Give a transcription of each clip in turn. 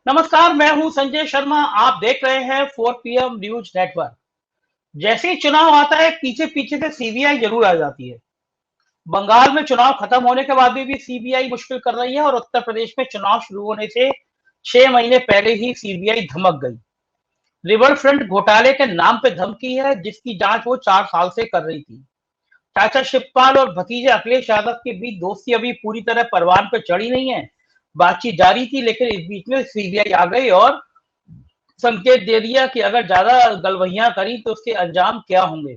नमस्कार, मैं हूं संजय शर्मा। आप देख रहे हैं 4 पीएम न्यूज नेटवर्क। जैसे ही चुनाव आता है, पीछे पीछे से सीबीआई जरूर आ जाती है। बंगाल में चुनाव खत्म होने के बाद भी सीबीआई मुश्किल कर रही है और उत्तर प्रदेश में चुनाव शुरू होने से 6 महीने पहले ही सीबीआई धमक गई। रिवर फ्रंट घोटाले के नाम पे धमकी है, जिसकी जांच वो 4 साल से कर रही थी। चाचा शिवपाल और भतीजे अखिलेश यादव के बीच दोस्ती अभी पूरी तरह परवान पे चढ़ी नहीं है। बातचीत जारी थी, लेकिन इस बीच में सीबीआई आ गई और संकेत दे दिया कि अगर ज्यादा गलवहियां करी तो उसके अंजाम क्या होंगे।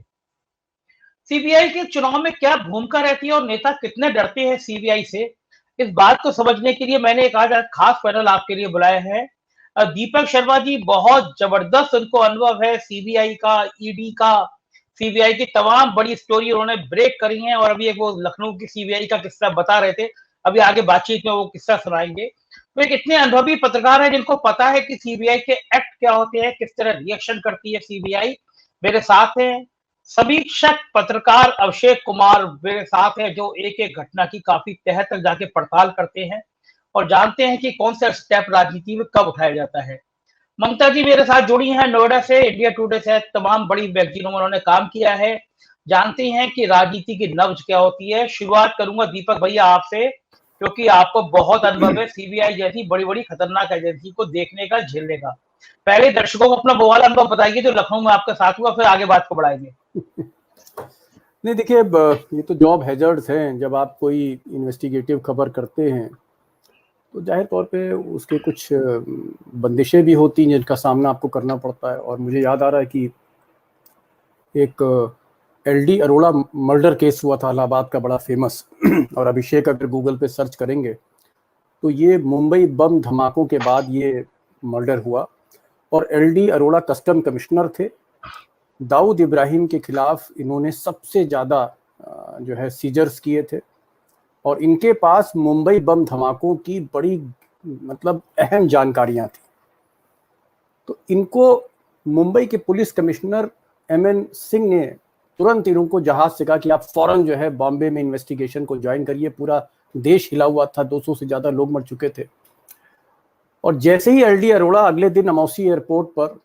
सीबीआई के चुनाव में क्या भूमिका रहती है और नेता कितने डरते हैं सीबीआई से, इस बात को समझने के लिए मैंने एक आज खास पैनल आपके लिए बुलाया है। दीपक शर्मा जी, बहुत जबरदस्त उनको अनुभव है सीबीआई का, ईडी का। सीबीआई की तमाम बड़ी स्टोरी उन्होंने ब्रेक करी है और अभी एक वो लखनऊ की सीबीआई का किस्सा बता रहे थे। अभी आगे बातचीत में वो किस्सा सुनाएंगे। तो एक इतने अनुभवी पत्रकार है जिनको पता है कि सीबीआई के एक्ट क्या होते हैं, किस तरह रिएक्शन करती है सीबीआई। मेरे साथ हैं समीक्षक पत्रकार अभिषेक कुमार, मेरे साथ है जो एक एक घटना की काफी तह तक जाके पड़ताल करते हैं और जानते हैं कि कौन सा स्टेप राजनीति में कब उठाया जाता है। ममता जी मेरे साथ जुड़ी हैं नोएडा से, इंडिया टुडे से तमाम बड़ी मैगजीनों में उन्होंने काम किया है, जानती हैं कि राजनीति की नब्ज क्या होती है। शुरुआत करूंगा दीपक भैया आपसे, क्योंकि आपको बहुत अनुभव है सीबीआई जैसी बड़ी बड़ी खतरनाक एजेंसी को देखने का, झेलने का। पहले दर्शकों को अपना वो वाला अनुभव बताइए जो लखनऊ में आपके साथ हुआ, फिर आगे बात को बढ़ाएंगे। नहीं, देखिए, ये तो जॉब हैजर्ड्स हैं। जब आप कोई इन्वेस्टिगेटिव खबर करते हैं तो जाहिर तौर पे उसके कुछ बंदिशें भी होती हैं जिनका सामना आपको करना पड़ता है। और मुझे याद आ रहा है कि एक एलडी अरोड़ा मर्डर केस हुआ था इलाहाबाद का, बड़ा फेमस। और अभिषेक अगर गूगल पे सर्च करेंगे तो ये मुंबई बम धमाकों के बाद ये मर्डर हुआ। और एलडी अरोड़ा कस्टम कमिश्नर थे। दाऊद इब्राहिम के खिलाफ इन्होंने सबसे ज़्यादा जो है सीजर्स किए थे और इनके पास मुंबई बम धमाकों की बड़ी मतलब अहम जानकारियां थी। तो इनको मुंबई के पुलिस कमिश्नर एमएन सिंह ने तुरंत इनको जहाज से कहा कि आप फौरन जो है बॉम्बे में इन्वेस्टिगेशन को ज्वाइन करिए। पूरा देश हिला हुआ था, 200 से ज़्यादा लोग मर चुके थे। और जैसे ही एलडी अरोड़ा अगले दिन अमौसी एयरपोर्ट पर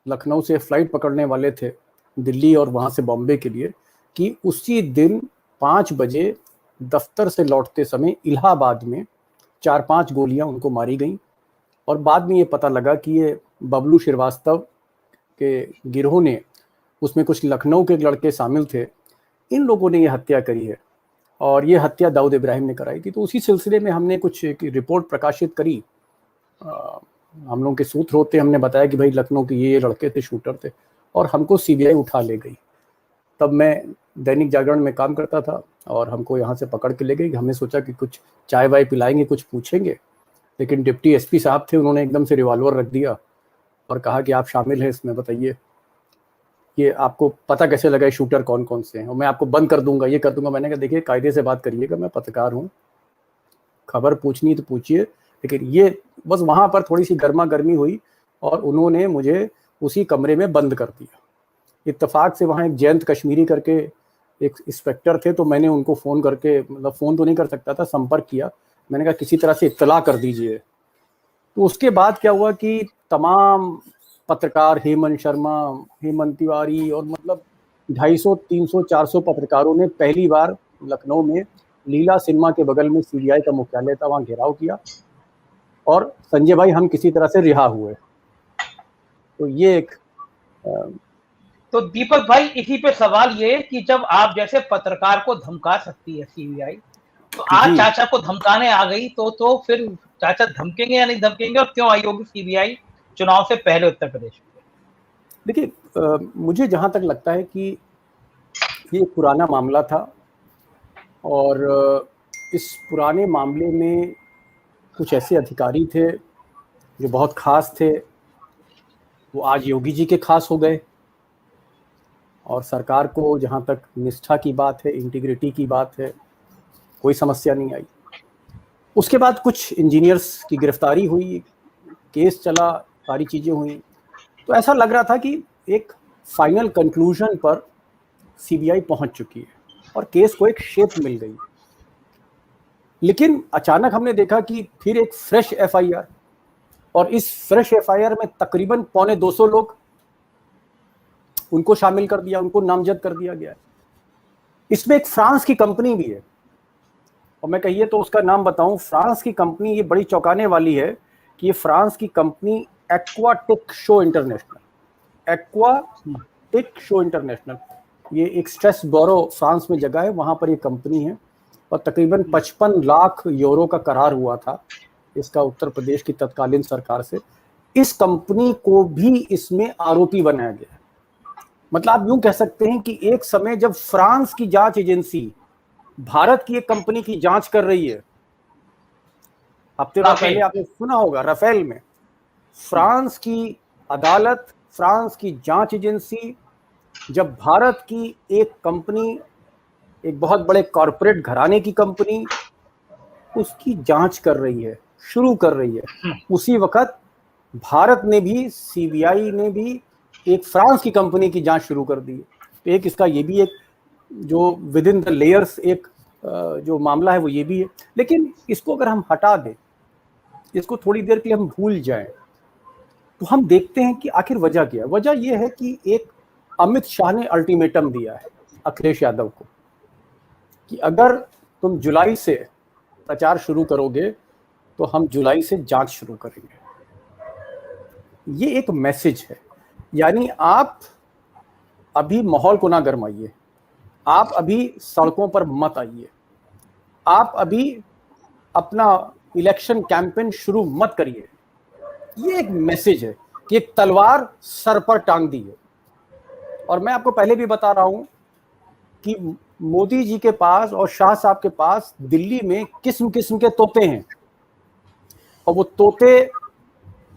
लखनऊ से फ्लाइट पकड़ने वाले थे दिल्ली और वहाँ से बॉम्बे के लिए, कि उसी दिन 5 बजे दफ्तर से लौटते समय इलाहाबाद में 4-5 गोलियां उनको मारी गईं। और बाद में ये पता लगा कि ये बबलू श्रीवास्तव के गिरोह ने, उसमें कुछ लखनऊ के लड़के शामिल थे, इन लोगों ने ये हत्या करी है। और ये हत्या दाऊद इब्राहिम ने कराई थी। तो उसी सिलसिले में हमने कुछ एक रिपोर्ट प्रकाशित करी। हम लोग के सूत्र होते, हमने बताया कि भाई लखनऊ के ये लड़के थे, शूटर थे, और हमको सीबीआई उठा ले गई। तब मैं दैनिक जागरण में काम करता था और हमको यहाँ से पकड़ के ले गई। हमने सोचा कि कुछ चाय वाय पिलाएंगे, कुछ पूछेंगे, लेकिन डिप्टी एसपी साहब थे, उन्होंने एकदम से रिवॉल्वर रख दिया और कहा कि आप शामिल हैं इसमें, बताइए ये आपको पता कैसे लगा शूटर कौन कौन से हैं, और मैं आपको बंद कर दूंगा, ये कर दूंगा। मैंने कहा देखिए, कायदे से बात करिएगा, मैं पत्रकार हूँ, खबर पूछनी तो पूछिए। लेकिन ये बस वहाँ पर थोड़ी सी गर्मा गर्मी हुई और उन्होंने मुझे उसी कमरे में बंद कर दिया। इत्तेफाक से वहाँ एक जयंत कश्मीरी करके एक इंस्पेक्टर थे, तो मैंने उनको फ़ोन करके, मतलब फ़ोन तो नहीं कर सकता था, संपर्क किया। मैंने कहा किसी तरह से इत्तला कर दीजिए। तो उसके बाद क्या हुआ कि तमाम पत्रकार, हेमंत शर्मा, हेमंत तिवारी, और मतलब 250, 300, 400 पत्रकारों ने पहली बार लखनऊ में लीला सिनेमा के बगल में सीबीआई का मुख्यालय था, वहाँ घेराव किया और संजय भाई हम किसी तरह से रिहा हुए। तो ये एक तो दीपक भाई, इसी पे सवाल ये कि जब आप जैसे पत्रकार को धमका सकती है सीबीआई, तो आज चाचा को धमकाने आ गई, तो फिर चाचा धमकेंगे या नहीं धमकेंगे, और क्यों आई होगी सीबीआई चुनाव से पहले उत्तर प्रदेश में? देखिए, मुझे जहां तक लगता है कि ये पुराना मामला था और इस पुराने मामले में कुछ ऐसे अधिकारी थे जो बहुत खास थे, वो आज योगी जी के खास हो गए। और सरकार को जहां तक निष्ठा की बात है, इंटीग्रिटी की बात है, कोई समस्या नहीं आई। उसके बाद कुछ इंजीनियर्स की गिरफ्तारी हुई, केस चला, सारी चीज़ें हुई, तो ऐसा लग रहा था कि एक फाइनल कंक्लूजन पर सीबीआई पहुंच चुकी है और केस को एक शेप मिल गई। लेकिन अचानक हमने देखा कि फिर एक फ्रेश एफआईआर, और इस फ्रेश एफआईआर में तकरीबन 250 लोग उनको शामिल कर दिया, उनको नामजद कर दिया गया है। इसमें एक फ्रांस की कंपनी भी है, और मैं कहिए तो उसका नाम बताऊं, फ्रांस की कंपनी, ये बड़ी चौंकाने वाली है कि ये फ्रांस की company aquatic show international, aquatic show international, ये एक स्ट्रेस बोरो फ्रांस में जगह है, वहां पर ये कंपनी है, और तकरीबन 55 लाख यूरो का करार हुआ था इसका उत्तर प्रदेश की तत्कालीन सरकार से। इस कंपनी को भी इसमें आरोपी बनाया गया। मतलब आप यूं कह सकते हैं कि एक समय जब फ्रांस की जांच एजेंसी भारत की एक कंपनी की जांच कर रही है, हफ्ते भर पहले आपने सुना होगा राफेल में, फ्रांस की अदालत, फ्रांस की जांच एजेंसी जब भारत की एक कंपनी, एक बहुत बड़े कॉरपोरेट घराने की कंपनी, उसकी जांच कर रही है, शुरू कर रही है, उसी वक्त भारत ने भी, सीबीआई ने भी एक फ्रांस की कंपनी की जांच शुरू कर दी है। तो एक इसका ये भी एक जो विद इन द लेयर्स एक जो मामला है वो ये भी है। लेकिन इसको अगर हम हटा दें, इसको थोड़ी देर के लिए हम भूल जाएं, तो हम देखते हैं कि आखिर वजह क्या है। वजह यह है कि एक अमित शाह ने अल्टीमेटम दिया है अखिलेश यादव को कि अगर तुम जुलाई से प्रचार शुरू करोगे तो हम जुलाई से जांच शुरू करेंगे। ये एक मैसेज है, यानी आप अभी माहौल को ना गरमाइए, आप अभी सड़कों पर मत आइए, आप अभी अपना इलेक्शन कैंपेन शुरू मत करिए। ये एक मैसेज है कि एक तलवार सर पर टांग दी है। और मैं आपको पहले भी बता रहा हूं कि मोदी जी के पास और शाह साहब के पास दिल्ली में किस्म किस्म के तोते हैं, और वो तोते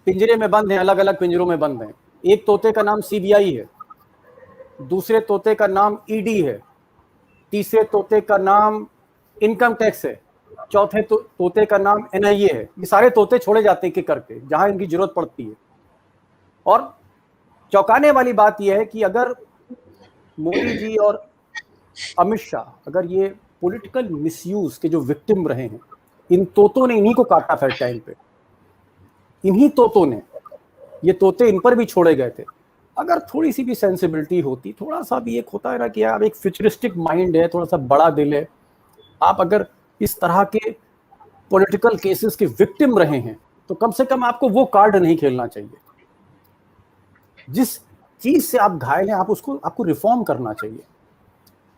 पिंजरे में बंद हैं, अलग अलग पिंजरों में बंद हैं। एक तोते का नाम सीबीआई है, दूसरे तोते का नाम ईडी है, तीसरे तोते का नाम इनकम टैक्स है, चौथे तोते का नाम एनआईए है। ये सारे तोते छोड़े जाते हैं कि करके जहां इनकी जरूरत पड़ती है। और चौंकाने वाली बात यह है कि अगर मोदी जी और अमित शाह अगर ये पॉलिटिकल मिसयूज के जो विक्टिम रहे हैं, इन तोतों ने इन्हीं को काटा था टाइम पे, इन्हीं तोतों ने, ये तोते इन पर भी छोड़े गए थे। अगर थोड़ी सी भी सेंसिबिलिटी होती, थोड़ा सा भी एक होता है ना कि यार एक फ्यूचरिस्टिक माइंड है, थोड़ा सा बड़ा दिल है, आप अगर इस तरह के पॉलिटिकल केसेस के विक्टिम रहे हैं तो कम से कम आपको वो कार्ड नहीं खेलना चाहिए। जिस चीज से आप घायल हैं, आप उसको, आपको रिफॉर्म करना चाहिए।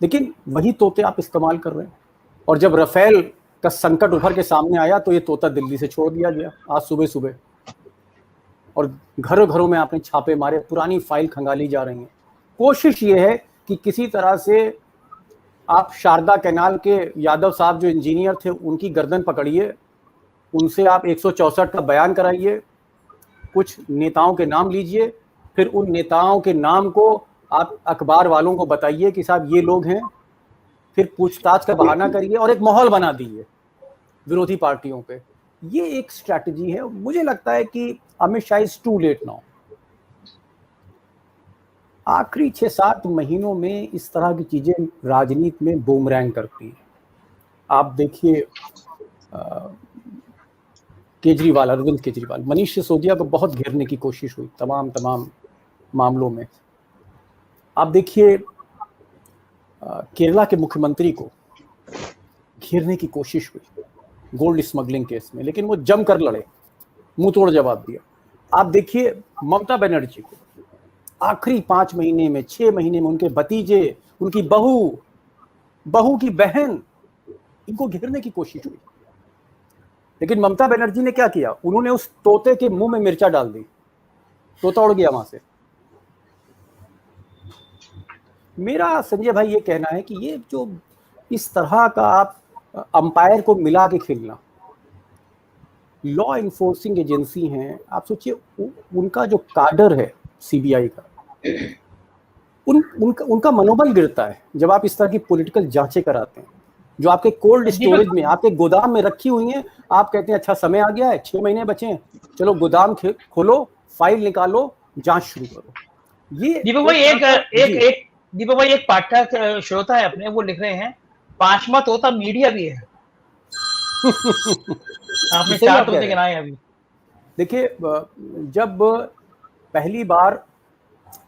लेकिन वही तोते आप इस्तेमाल कर रहे हैं। और जब राफेल का संकट उभर के सामने आया तो ये तोता दिल्ली से छोड़ दिया गया आज सुबह सुबह, और घरों घरों में आपने छापे मारे, पुरानी फाइल खंगाली जा रही है। कोशिश ये है कि किसी तरह से आप शारदा कैनाल के यादव साहब जो इंजीनियर थे उनकी गर्दन पकड़िए, उनसे आप 164 का बयान कराइए, कुछ नेताओं के नाम लीजिए, फिर उन नेताओं के नाम को आप अखबार वालों को बताइए कि साहब ये लोग हैं, फिर पूछताछ का बहाना करिए और एक माहौल बना दीजिए विरोधी पार्टियों पे। ये एक स्ट्रैटेजी है। मुझे लगता है कि Amit Shah is too late now. आखिरी 6-7 महीनों में इस तरह की चीजें राजनीति में बूमरैंग करती है। आप देखिए केजरीवाल, अरविंद केजरीवाल, मनीष सिसोदिया को बहुत घेरने की कोशिश हुई तमाम मामलों में। आप देखिए केरला के मुख्यमंत्री को घेरने की कोशिश हुई गोल्ड स्मगलिंग केस में, लेकिन वो जमकर लड़े, मुंह तोड़ जवाब दिया। आप देखिए ममता बनर्जी को आखिरी 5 महीने में, 6 महीने में उनके भतीजे, उनकी बहू की बहन, इनको घेरने की कोशिश हुई। लेकिन ममता बनर्जी ने क्या किया, उन्होंने उस तोते के मुंह में मिर्चा डाल दी, तोता उड़ गया वहां से। मेरा संजय भाई ये कहना है कि ये जो इस तरह का आप अंपायर को मिला के खेलना, लॉ इन्फोर्सिंग एजेंसी हैं, आप सोचिए उनका जो काडर है सीबीआई का, उनका मनोबल गिरता है जब आप इस तरह की पॉलिटिकल जांचें कराते हैं जो आपके कोल्ड स्टोरेज में, आपके गोदाम में रखी हुई हैं। आप कहते हैं अच्छा समय आ गया है, 6 महीने बचे हैं, चलो गोदाम खोलो, फाइल निकालो, जांच शुरू करो। ये दीपक भाई एक पाठक श्रोता है अपने, वो लिख रहे हैं 5वां तोता मीडिया भी है। आपने 4 तोते गिनाए अभी। देखिए, जब पहली बार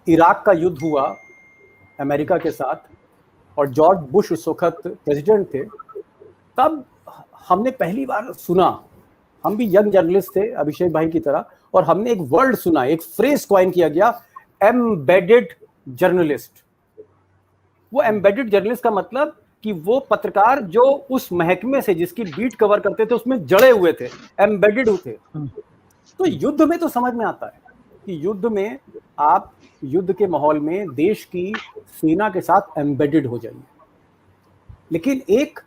इराक का युद्ध हुआ अमेरिका के साथ और जॉर्ज बुश उस वक्त प्रेसिडेंट थे, तब हमने पहली बार सुना, हम भी यंग जर्नलिस्ट थे अभिषेक भाई की तरह, और हमने एक वर्ड सुना, एक फ्रेज कॉइन किया गया, एम्बेडेड जर्नलिस्ट। वो एम्बेडेड जर्नलिस्ट का मतलब कि वो पत्रकार जो उस महकमे से जिसकी बीट कवर करते थे उसमें जड़े हुए थे, एम्बेडेड थे। तो युद्ध में तो समझ में आता है कि युद्ध में आप युद्ध के माहौल में देश की सेना के साथ एम्बेडेड हो जाइए, लेकिन एक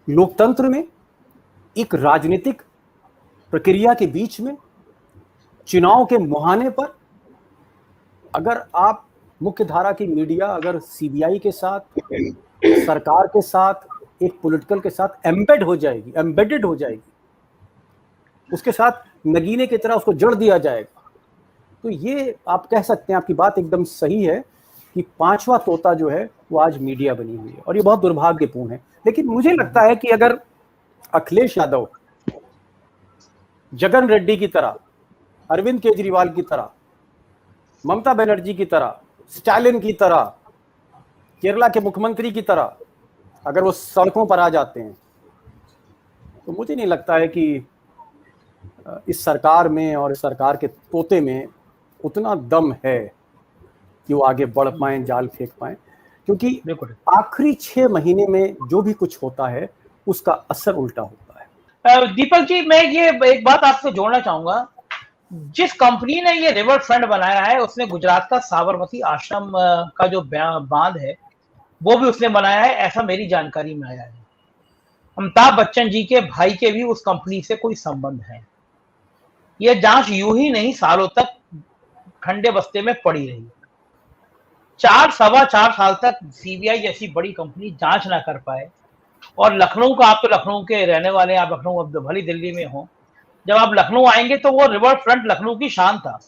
लोकतंत्र में, एक राजनीतिक प्रक्रिया के बीच में, चुनाव के मुहाने पर अगर आप मुख्य धारा की मीडिया अगर सीबीआई के साथ, सरकार के साथ, एक पॉलिटिकल के साथ एम्बेड हो जाएगी, एम्बेडेड हो जाएगी, उसके साथ नगीने की तरह उसको जड़ दिया जाएगा, तो ये आप कह सकते हैं, आपकी बात एकदम सही है कि पांचवा तोता जो है वो आज मीडिया बनी हुई है, और ये बहुत दुर्भाग्यपूर्ण है। लेकिन मुझे लगता है कि अगर अखिलेश यादव जगन रेड्डी की तरह, अरविंद केजरीवाल की तरह, ममता बनर्जी की तरह, स्टालिन की तरह, केरला के मुख्यमंत्री की तरह अगर वो सड़कों पर आ जाते हैं, तो मुझे नहीं लगता है कि इस सरकार में और इस सरकार के तोते में उतना दम है कि वो आगे बढ़ पाएं, जाल फेंक पाएं, क्योंकि आखिरी 6 महीने में जो भी कुछ होता है उसका असर उल्टा होता है। दीपक जी, मैं ये एक बात आपसे जोड़ना चाहूंगा, जिस कंपनी ने ये रिवर फ्रंट बनाया है उसने गुजरात का साबरमती आश्रम का जो बांध है वो भी उसने बनाया है, ऐसा मेरी जानकारी में आया है। अमिताभ बच्चन जी के भाई के भी उस कंपनी से कोई संबंध है। यह जांच यूं ही नहीं सालों तक ठंडे बस्ते में पड़ी रही। 4-4.25 साल तक सीबीआई जैसी बड़ी कंपनी जांच ना कर पाए, और लखनऊ का, आप तो लखनऊ के रहने वाले हैं, आप लखनऊ, अब भली दिल्ली में हो, जब आप लखनऊ आएंगे तो वो रिवर फ्रंट लखनऊ की शान था।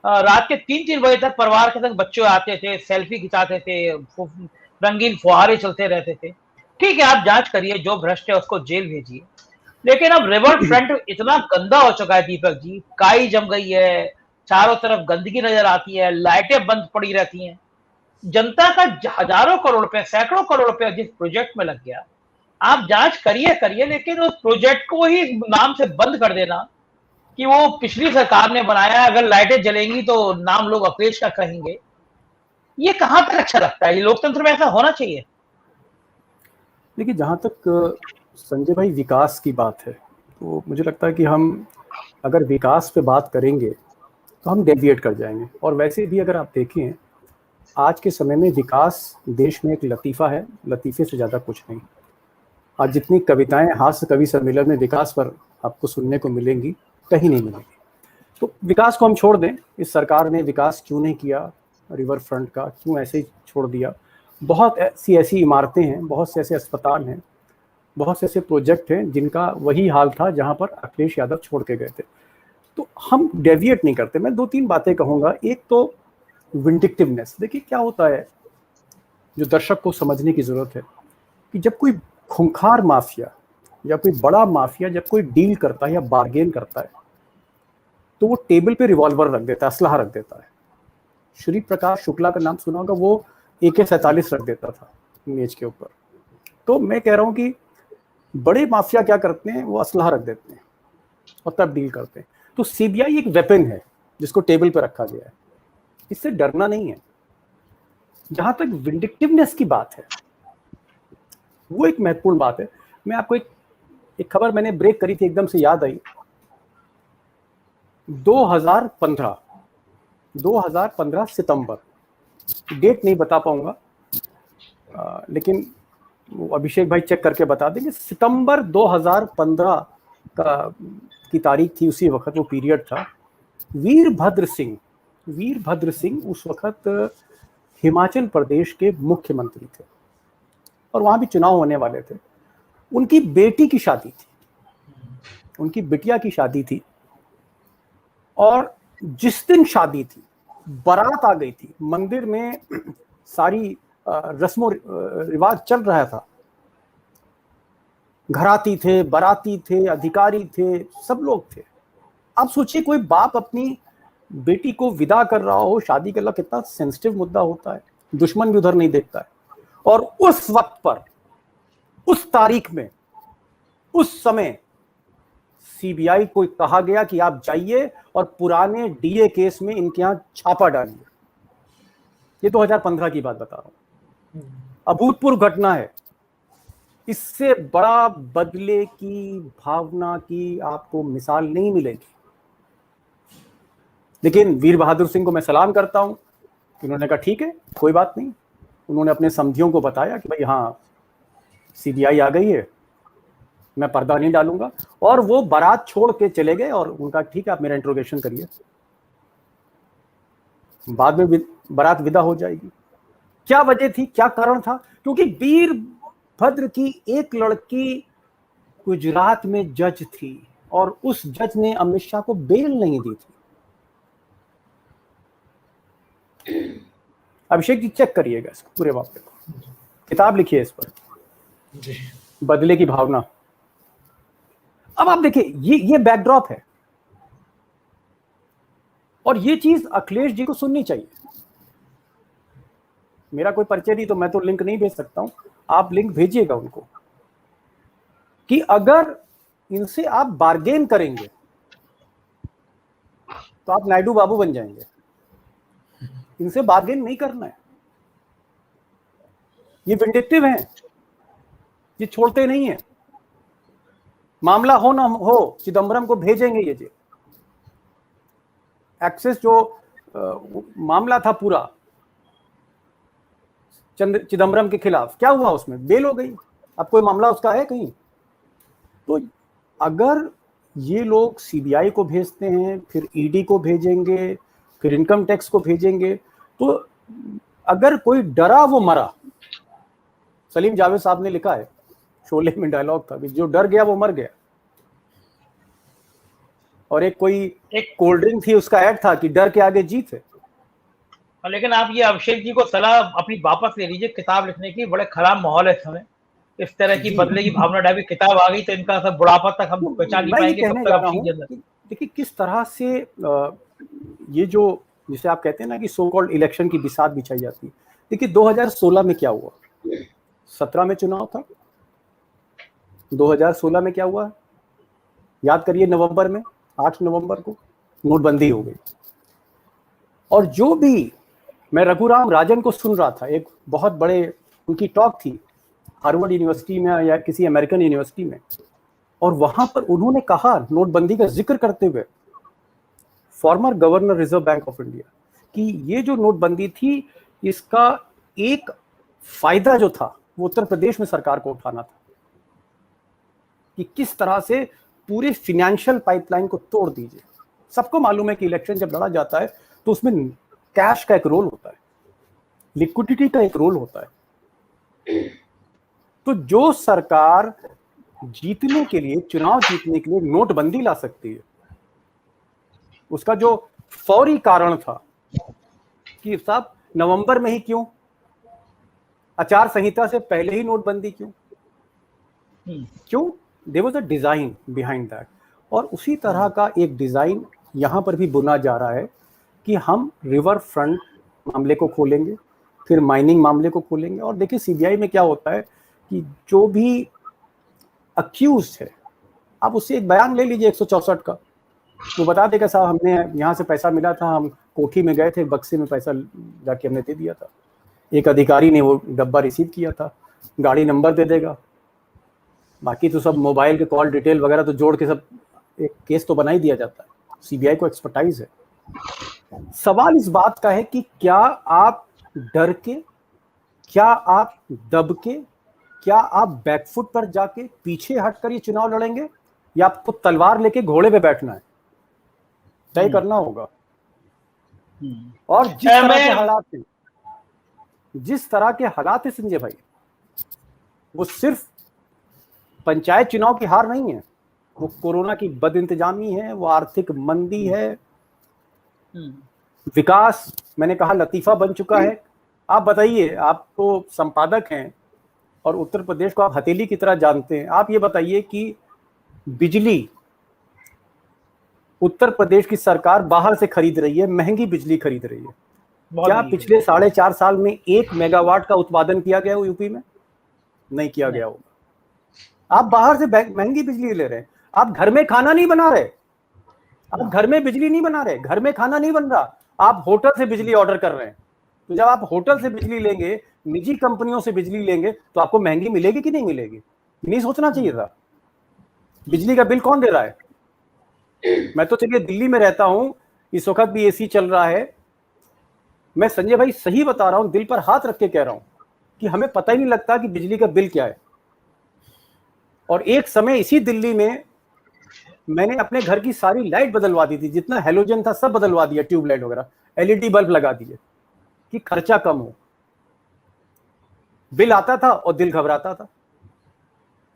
रात के 3-3 बजे तक परिवार के संग बच्चे आते थे, सेल्फी खिंचाते थे, रंगीन फुहारे चलते रहते थे। ठीक है, आप जांच करिए, जो भ्रष्ट है उसको जेल भेजिए, लेकिन अब रिवर फ्रंट इतना गंदा हो चुका है दीपक जी, काई जम गई है, चारों तरफ गंदगी नजर आती है, लाइटें बंद पड़ी रहती हैं, जनता का हजारों करोड़ रुपए, सैकड़ों करोड़ रुपए जिस प्रोजेक्ट में लग गया, आप जांच करिए, लेकिन उस प्रोजेक्ट को ही नाम से बंद कर देना कि वो पिछली सरकार ने बनाया है, अगर लाइटें जलेंगी तो नाम लोग अखिलेश का कहेंगे, ये कहां तक अच्छा लगता है? ये लोकतंत्र में ऐसा होना चाहिए? देखिए, जहां तक संजय भाई विकास की बात है, तो मुझे लगता है कि हम अगर विकास पे बात करेंगे तो हम डेविएट कर जाएंगे। और वैसे भी अगर आप देखें, आज के समय में विकास देश में एक लतीफ़ा है, लतीफ़े से ज़्यादा कुछ नहीं। आज जितनी कविताएं हास्य कवि सम्मेलन में विकास पर आपको सुनने को मिलेंगी, कहीं नहीं मिलेंगी। तो विकास को हम छोड़ दें, इस सरकार ने विकास क्यों नहीं किया, रिवर फ्रंट का क्यों ऐसे ही छोड़ दिया। बहुत ऐसी इमारतें हैं, बहुत से ऐसे अस्पताल हैं, बहुत से ऐसे प्रोजेक्ट हैं जिनका वही हाल था जहां पर अखिलेश यादव छोड़ के गए थे। तो हम डेविएट नहीं करते। मैं 2-3 बातें कहूँगा। एक तो विंडिक्टिवनेस। देखिए क्या होता है, जो दर्शक को समझने की ज़रूरत है कि जब कोई खूंखार माफिया या कोई बड़ा माफिया जब कोई डील करता है या बार्गेन करता है, तो वो टेबल पे रिवॉल्वर रख देता है, असलहा रख देता है। श्री प्रकाश शुक्ला का नाम सुना होगा, वो AK-47 रख देता था मेज के ऊपर। तो मैं कह रहा हूँ कि बड़े माफिया क्या करते हैं, वो असलहा रख देते हैं और तब डील करते हैं। तो सीबीआई एक वेपन है जिसको टेबल पे रखा गया है, इससे डरना नहीं है। जहां तक विंडिक्टिवनेस की बात है, वो एक महत्वपूर्ण बात है। मैं आपको एक खबर मैंने ब्रेक करी थी, एकदम से याद आई। 2015 सितंबर, डेट नहीं बता पाऊंगा, लेकिन वो अभिषेक भाई चेक करके बता देंगे। सितंबर 2015 की तारीख थी, उसी वक्त वो पीरियड था। वीरभद्र सिंह उस वक्त हिमाचल प्रदेश के मुख्यमंत्री थे और वहां भी चुनाव होने वाले थे। उनकी बेटी की शादी थी, उनकी बिटिया की शादी थी, और जिस दिन शादी थी बारात आ गई थी, मंदिर में सारी रस्मों रिवाज चल रहा था, घराती थे, बाराती थे, अधिकारी थे, सब लोग थे। आप सोचिए कोई बाप अपनी बेटी को विदा कर रहा हो, शादी कर रहा, कितना सेंसिटिव मुद्दा होता है, दुश्मन भी उधर नहीं देखता है। और उस वक्त पर, उस तारीख में, उस समय सीबीआई को कहा गया कि आप जाइए और पुराने डीए केस में इनके यहां छापा डालिए। ये 2015 की बात बता रहा हूं, अभूतपूर्व घटना है। इससे बड़ा बदले की भावना की आपको मिसाल नहीं मिलेगी। लेकिन वीर बहादुर सिंह को मैं सलाम करता हूं कि उन्होंने कहा ठीक है, कोई बात नहीं। उन्होंने अपने समधियों को बताया कि भाई हाँ, सीबीआई आ गई है, मैं पर्दा नहीं डालूंगा। और वो बारात छोड़ के चले गए और उनका ठीक है, आप मेरा इंट्रोगेशन करिए, बाद में बारात विदा हो जाएगी। क्या वजह थी, क्या कारण था? क्योंकि वीरभद्र की एक लड़की गुजरात में जज थी और उस जज ने अमित शाह को बेल नहीं दी थी। अभिषेक जी चेक करिएगा इसको, पूरे वाक्य को, किताब लिखिए इस पर, बदले की भावना। अब आप देखिए, ये बैकड्रॉप है और ये चीज अखिलेश जी को सुननी चाहिए। मेरा कोई परिचय नहीं तो मैं तो लिंक नहीं भेज सकता हूं, आप लिंक भेजिएगा उनको कि अगर इनसे आप बार्गेन करेंगे तो आप नायडू बाबू बन जाएंगे। इनसे बार्गेन नहीं करना है। ये विंडिक्टिव हैं, ये छोड़ते नहीं है। मामला हो ना हो, चिदम्बरम को भेजेंगे ये जी। एक्सेस जो मामला था पूरा चिदम्बरम के खिलाफ, क्या हुआ उसमें? बेल हो गई। अब कोई मामला उसका है कहीं? तो अगर ये लोग सीबीआई को भेजते हैं, फिर ईडी को भेजेंगे, फिर इनकम टैक्स को भेजेंगे, तो अगर कोई डरा वो मरा। सलीम जावेद साहब ने लिखा है, शोले में डायलॉग था कि जो डर गया वो मर गया। और एक कोल्ड ड्रिंक थी, उसका ऐड था कि डर के आगे जीत है। लेकिन आप ये अभिषेक जी को सलाह अपनी वापस ले लीजिए किताब लिखने की, बड़े खराब माहौल है इस समय। इस तरह की बदले की भावना डाली किताब आ गई तो इनका सब बुढ़ापा तक हम पहचान नहीं पाएंगे कब तक अभिषेक जी। देखिए किस तरह से ये जो जिसे आप कहते हैं ना कि सो कॉल्ड इलेक्शन की बिसात बिछाई जाती है। देखिए 2016 में क्या हुआ, 17 में चुनाव था, 2016 में क्या हुआ याद करिए, नवंबर में, 8 नवंबर को नोटबंदी हो गई। और जो भी, मैं रघुराम राजन को सुन रहा था, एक बहुत बड़े उनकी टॉक थी हार्वर्ड यूनिवर्सिटी में या किसी अमेरिकन यूनिवर्सिटी में, और वहां पर उन्होंने कहा नोटबंदी का जिक्र करते हुए, former governor reserve bank of India, कि ये जो नोटबंदी थी इसका एक फायदा जो था वो उत्तर प्रदेश में सरकार को उठाना था, कि किस तरह से पूरे फाइनेंशियल पाइपलाइन को तोड़ दीजिए। सबको मालूम है कि इलेक्शन जब लड़ा जाता है तो उसमें कैश का एक रोल होता है, लिक्विडिटी का एक रोल होता है। तो जो सरकार जीतने के लिए, चुनाव जीतने के लिए नोटबंदी ला सकती है, उसका जो फौरी कारण था कि साहब नवंबर में ही क्यों, आचार संहिता से पहले ही नोटबंदी क्यों? There was a design behind that. और उसी तरह का एक डिजाइन यहां पर भी बुना जा रहा है कि हम रिवर फ्रंट मामले को खोलेंगे, फिर माइनिंग मामले को खोलेंगे। और देखिए सीबीआई में क्या होता है कि जो भी अक्यूज है, आप उससे एक बयान ले लीजिए 164 का, वो बता देगा साहब हमने यहाँ से पैसा मिला था, हम कोठी में गए थे, बक्से में पैसा जाके हमने दे दिया था, एक अधिकारी ने वो डब्बा रिसीव किया था, गाड़ी नंबर दे देगा। बाकी तो सब मोबाइल के कॉल डिटेल वगैरह तो जोड़ के सब एक केस तो बना ही दिया जाता है। सीबीआई को एक्सपर्टाइज है। सवाल इस बात का है कि क्या आप डर के, क्या आप दब के, क्या आप बैकफुट पर जाके पीछे हटकर ये चुनाव लड़ेंगे, या आपको तलवार लेके घोड़े पे बैठना है? तय करना होगा। और जिस तरह के हालात है संजय भाई, वो सिर्फ पंचायत चुनाव की हार नहीं है, वो कोरोना की बदइंतजामी है, वो आर्थिक मंदी है, विकास मैंने कहा लतीफा बन चुका है। आप बताइए, आप तो संपादक हैं और उत्तर प्रदेश को आप हथेली की तरह जानते हैं, आप ये बताइए कि बिजली उत्तर प्रदेश की सरकार बाहर से खरीद रही है, महंगी बिजली खरीद रही है। क्या पिछले 4.5 साल में 1 मेगावाट का उत्पादन किया गया हो यूपी में? नहीं किया गया होगा। आप बाहर से महंगी बिजली ले रहे हैं। आप घर में खाना नहीं बना रहे, आप घर में बिजली नहीं बना रहे, घर में खाना नहीं बन रहा, आप होटल से बिजली ऑर्डर कर रहे हैं। तो जब आप होटल से बिजली लेंगे, निजी कंपनियों से बिजली लेंगे, तो आपको महंगी मिलेगी कि नहीं मिलेगी? नहीं सोचना चाहिए था। बिजली का बिल कौन दे रहा है? मैं तो चलिए दिल्ली में रहता हूं, इस वक्त भी एसी चल रहा है। मैं संजय भाई सही बता रहा हूं, दिल पर हाथ रख के कह रहा हूं कि हमें पता ही नहीं लगता कि बिजली का बिल क्या है। और एक समय इसी दिल्ली में मैंने अपने घर की सारी लाइट बदलवा दी थी, जितना हेलोजन था सब बदलवा दिया, ट्यूबलाइट वगैरह, एलईडी बल्ब लगा दिए कि खर्चा कम हो। बिल आता था और दिल घबराता था।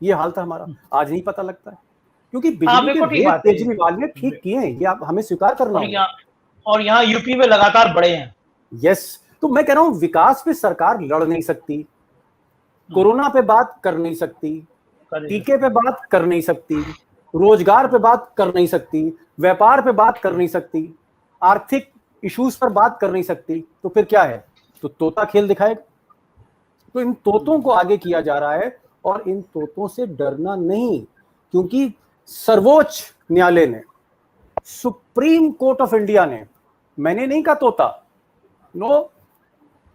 ये हाल था हमारा। आज नहीं पता लगता है, क्योंकि बिजली के रेट केजरीवाल ने ठीक किए हैं, ये आप हमें स्वीकार करना होगा। और यहाँ यूपी में लगातार बढ़े हैं। यस, तो मैं कह रहा हूं विकास पे सरकार लड़ नहीं सकती, कोरोना पे बात कर नहीं सकती, टीके पे बात कर नहीं सकती, रोजगार पे बात कर नहीं सकती, व्यापार पे बात कर नहीं सकती, आर्थिक इश्यूज पर बात कर नहीं सकती, तो फिर क्या है? तो तोता खेल दिखाएगा। तो इन तोतों को आगे किया जा रहा है, और इन तोतों से डरना नहीं, क्योंकि सर्वोच्च न्यायालय ने, सुप्रीम कोर्ट ऑफ इंडिया ने, मैंने नहीं कहा तोता, नो,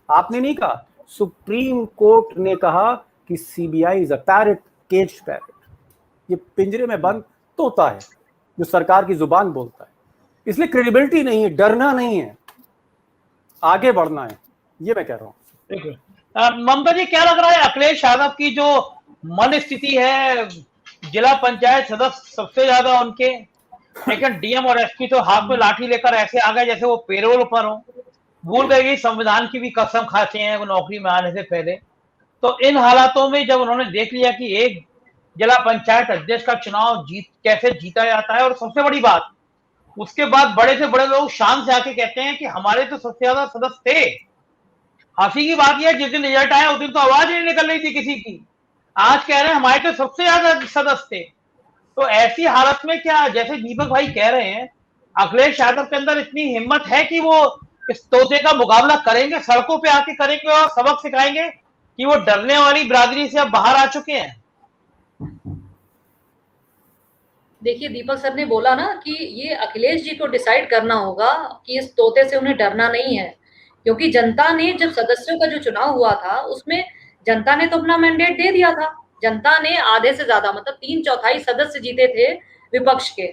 आपने नहीं कहा, सुप्रीम कोर्ट ने कहा कि CBI is a parrot, cage parrot, ये पिंजरे में बंद तोता है जो सरकार की जुबान बोलता है। इसलिए क्रेडिबिलिटी नहीं है, डरना नहीं है, आगे बढ़ना है, ये मैं कह रहा हूं। ममता जी, क्या लग रहा है अखिलेश यादव की जो मन स्थिति है, जिला पंचायत सदस्य सबसे ज्यादा उनके, लेकिन डीएम और एसपी तो हाथ में लाठी लेकर ऐसे आ गए जैसे वो पेरोल पर हो, भूल गए कि संविधान की भी कसम खाते हैं वो नौकरी में आने से पहले। तो इन हालातों में जब उन्होंने देख लिया कि एक जिला पंचायत अध्यक्ष का चुनाव कैसे जीता जाता है, और सबसे बड़ी बात, उसके बाद बड़े से बड़े लोग शान से आके कहते हैं कि हमारे तो सबसे ज्यादा सदस्य थे। हंसी की बात यह है, जिस दिन रिजल्ट आया उस दिन तो आवाज ही नहीं निकल रही थी किसी की। आज कह रहे हैं हमारे तो सबसे ज्यादा सदस्य थे। तो ऐसी हालत में क्या, जैसे दीपक भाई कह रहे हैं, अखिलेश यादव के अंदर इतनी हिम्मत है कि वो इस तोते का मुकाबला करेंगे, सड़कों पे आके करेंगे और सबक सिखाएंगे कि वो डरने वाली बिरादरी से अब बाहर आ चुके हैं? देखिए, दीपक सर ने बोला ना कि ये अखिलेश जी को डिसाइड करना होगा कि इस तोते से उन्हें डरना नहीं है, क्योंकि जनता ने जब सदस्यों का जो चुनाव हुआ था उसमें जनता ने तो अपना मैंडेट दे दिया था। जनता ने आधे से ज्यादा, मतलब 3/4 सदस्य जीते थे विपक्ष के।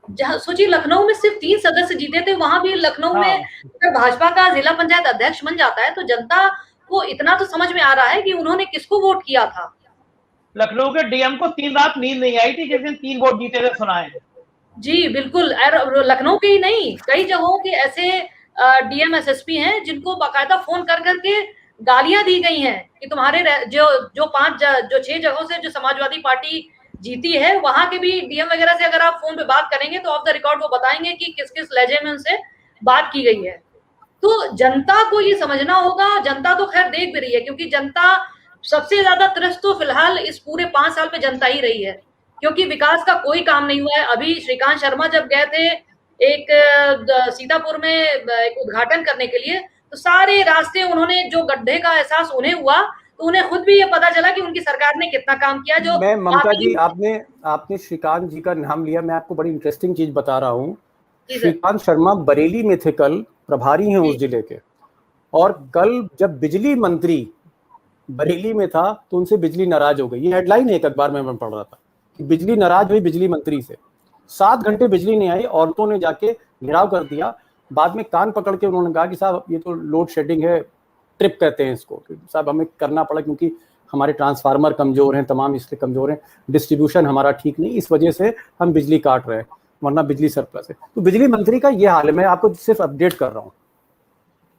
जहां सोचिए लखनऊ में सिर्फ 3 सदस्य जीते थे, वहां भी लखनऊ में अगर भाजपा का जिला पंचायत अध्यक्ष बन जाता है तो जनता को इतना तो समझ में आ रहा है कि उन्होंने किसको वोट किया था। लखनऊ के डीएम को 3 रात नींद नहीं आई थी जिस दिन 3 वोट जीते थे, सुना है। जी बिल्कुल, लखनऊ के ही नहीं, कई जगहों के ऐसे डीएम एसएसपी हैं जिनको बाकायदा फोन कर करके गालियां दी गई हैं कि तुम्हारे जो 6 जगहों से जो समाजवादी पार्टी जीती है, वहां के भी डीएम वगैरह से अगर आप फोन पे बात करेंगे तो ऑफ द रिकॉर्ड वो बताएंगे कि किस किस लहजे में उनसे बात की गई है। तो जनता को ये समझना होगा। जनता तो खैर देख भी रही है, क्योंकि जनता सबसे ज्यादा त्रस्त तो फिलहाल इस पूरे 5 साल में जनता ही रही है, क्योंकि विकास का कोई काम नहीं हुआ है। अभी श्रीकांत शर्मा जब गए थे एक सीतापुर में एक उद्घाटन करने के लिए, तो सारे रास्ते उन्होंने, जो गड्ढे का एहसास उन्हें हुआ तो उन्हें खुद भी ये पता चला कि उनकी सरकार ने कितना काम किया। जो मैं ममता जी, आपने श्रीकांत जी का नाम लिया, मैं आपको बड़ी इंटरेस्टिंग चीज बता रहा हूँ। श्रीकांत शर्मा बरेली में थे, कल प्रभारी हैं उस जिले के, और कल जब बिजली मंत्री बरेली में था तो उनसे बिजली नाराज हो गई। ये हेडलाइन है एक अखबार में मैं पढ़ रहा था कि बिजली नाराज हुई बिजली मंत्री से। 7 घंटे बिजली नहीं आई, औरतों ने जाके घेराव कर दिया। बाद में कान पकड़ के उन्होंने कहा कि साहब ये तो लोड शेडिंग है, ट्रिप कहते हैं इसको, साहब हमें करना पड़ा क्योंकि हमारे ट्रांसफार्मर कमजोर हैं, तमाम इसलिए कमजोर हैं, डिस्ट्रीब्यूशन हमारा ठीक नहीं, इस वजह से हम बिजली काट रहे हैं, वरना बिजली सरप्लस है। तो बिजली मंत्री का ये हाल है, मैं आपको सिर्फ अपडेट कर रहा हूँ।